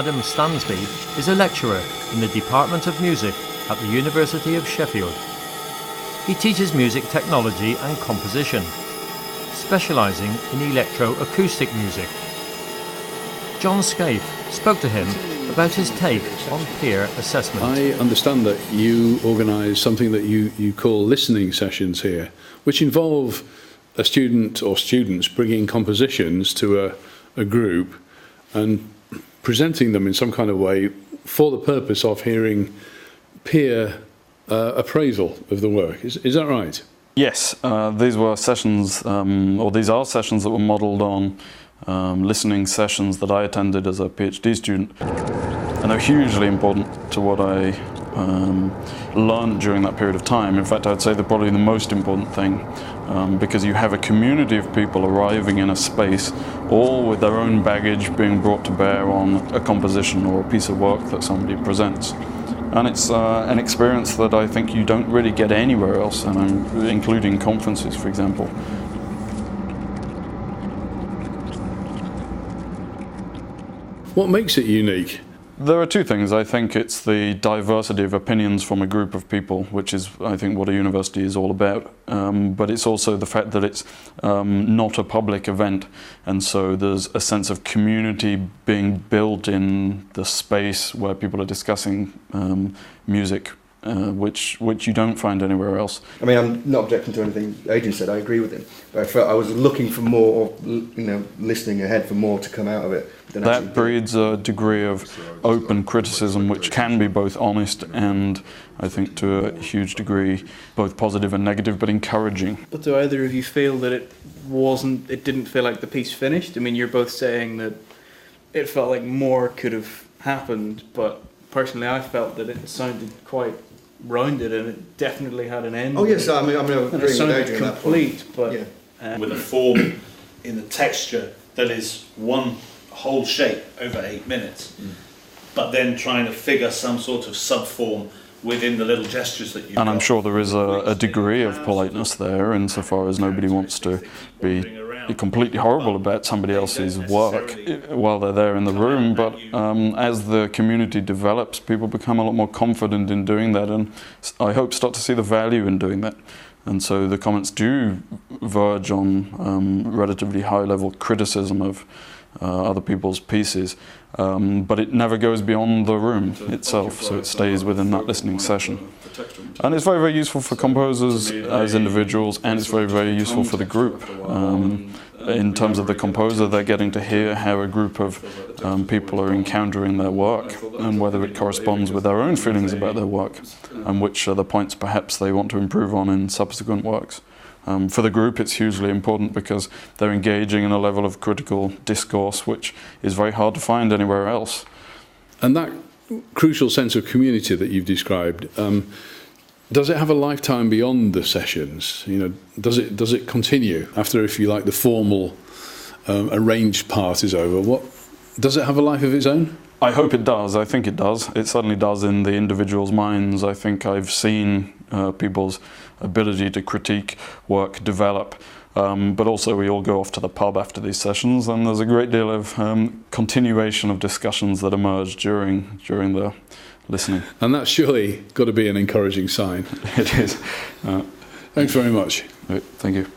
Adam Stansby is a lecturer in the Department of Music at the University of Sheffield. He teaches music technology and composition, specialising in electro-acoustic music. John Scaife spoke to him about his take on peer assessment. I understand that you organise something that you call listening sessions here, which involve a student or students bringing compositions to a group and presenting them in some kind of way for the purpose of hearing peer appraisal of the work. Is that right? Yes, these were sessions, or these are sessions that were modelled on listening sessions that I attended as a PhD student, and they're hugely important to what I learned during that period of time. In fact, I'd say they're probably the most important thing, because you have a community of people arriving in a space, all with their own baggage being brought to bear on a composition or a piece of work that somebody presents. And it's an experience that I think you don't really get anywhere else, and including conferences, for example. What makes it unique? There are two things. I think it's the diversity of opinions from a group of people, which is, I think, what a university is all about. But it's also the fact that it's not a public event, and so there's a sense of community being built in the space where people are discussing music, which you don't find anywhere else. I mean, I'm not objecting to anything Adrian said. I agree with him. But I felt I was looking for more, or listening ahead for more to come out of it. That breeds a degree of open criticism, which can be both honest and, I think, to a huge degree, both positive and negative, but encouraging. But do either of you feel that it didn't feel like the piece finished? I mean, you're both saying that it felt like more could have happened, but personally I felt that it sounded quite rounded and it definitely had an end. Oh yes, I mean, I'm agreeing with Adrian on that point. But yeah. With a form in the texture that is one whole shape over 8 minutes, but then trying to figure some sort of subform within the little gestures that you've And got. I'm sure there is a degree of politeness there, insofar as nobody wants to be completely horrible about somebody else's work while they're there in the room, but as the community develops, people become a lot more confident in doing that, and I hope start to see the value in doing that. And so the comments do verge on relatively high-level criticism of other people's pieces, but it never goes beyond the room itself, so it stays within that listening session. And it's very, very useful for composers as individuals, and it's very, very useful for the group. In terms of the composer, they're getting to hear how a group of people are encountering their work, and whether it corresponds with their own feelings about their work, and which are the points perhaps they want to improve on in subsequent works. For the group, it's hugely important because they're engaging in a level of critical discourse which is very hard to find anywhere else. And that crucial sense of community that you've described, does it have a lifetime beyond the sessions? Does it continue after, if you like, the formal arranged part is over? Does it have a life of its own? I hope it does. I think it does. It certainly does in the individual's minds. I think I've seen people's ability to critique work develop, but also we all go off to the pub after these sessions, and there's a great deal of continuation of discussions that emerge during the listening. And that's surely got to be an encouraging sign. It is. Thanks very much. Thank you.